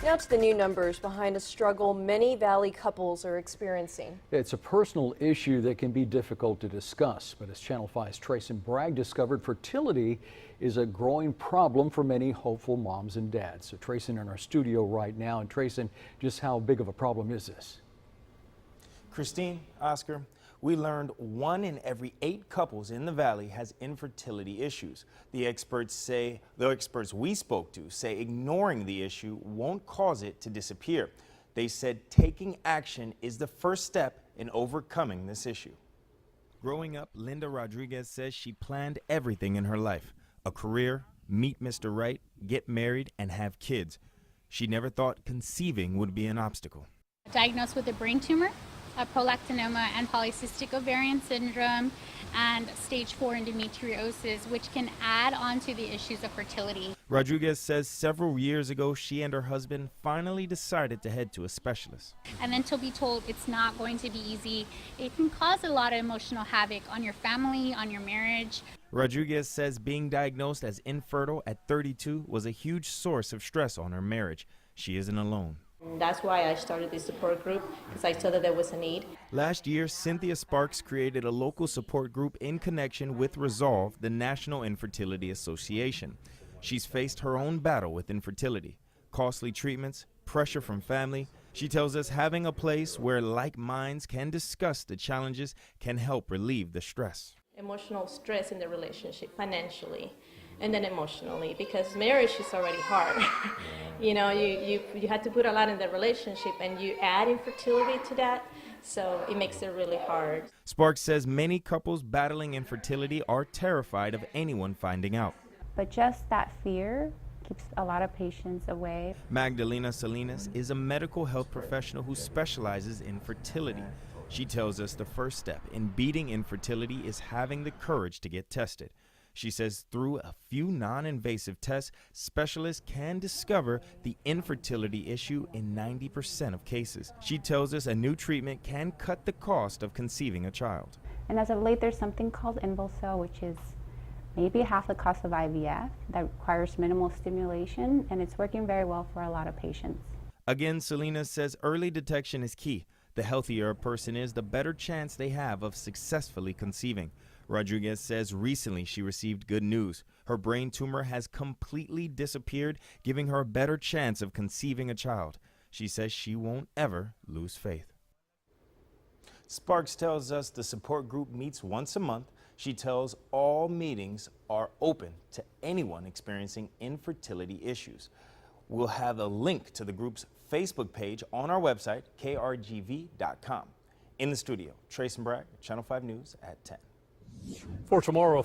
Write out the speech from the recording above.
Now to the new numbers behind a struggle many Valley couples are experiencing. It's a personal issue that can be difficult to discuss, but as Channel 5's Trace Bragg discovered, fertility is a growing problem for many hopeful moms and dads. So Trace in our studio right now, and Trace, just how big of a problem is this? Christine, Oscar, we learned 1 in every 8 couples in the Valley has infertility issues. The experts we spoke to say ignoring the issue won't cause it to disappear. They said taking action is the first step in overcoming this issue. Growing up, Linda Rodriguez says she planned everything in her life: a career, meet Mr. Right, get married, and have kids. She never thought conceiving would be an obstacle. Diagnosed with a brain tumor, a prolactinoma and polycystic ovarian syndrome, and stage 4 endometriosis, which can add on to the issues of fertility. Rodriguez says several years ago, she and her husband finally decided to head to a specialist. And then to be told it's not going to be easy, it can cause a lot of emotional havoc on your family, on your marriage. Rodriguez says being diagnosed as infertile at 32 was a huge source of stress on her marriage. She isn't alone. And that's why I started this support group, because I saw that there was a need. Last year, Cynthia Sparks created a local support group in connection with Resolve, the National Infertility Association. She's faced her own battle with infertility, costly treatments, pressure from family. She tells us having a place where like minds can discuss the challenges can help relieve the stress. Emotional stress in the relationship, financially, and then emotionally, because marriage is already hard. You know, you have to put a lot in the relationship, and you add infertility to that, so it makes it really hard. Sparks says many couples battling infertility are terrified of anyone finding out. But just that fear keeps a lot of patients away. Magdalena Salinas is a medical health professional who specializes in fertility. She tells us the first step in beating infertility is having the courage to get tested. She says through a few non-invasive tests, specialists can discover the infertility issue in 90% of cases. She tells us a new treatment can cut the cost of conceiving a child. And as of late, there's something called InvoCell, which is maybe half the cost of IVF, that requires minimal stimulation, and it's working very well for a lot of patients. Again, Salinas says early detection is key. The healthier a person is, the better chance they have of successfully conceiving. Rodriguez says recently she received good news. Her brain tumor has completely disappeared, giving her a better chance of conceiving a child. She says she won't ever lose faith. Sparks tells us the support group meets once a month. She tells all meetings are open to anyone experiencing infertility issues. We'll have a link to the group's Facebook page on our website, krgv.com. In the studio, Trace Bragg, Channel 5 News at 10. For tomorrow.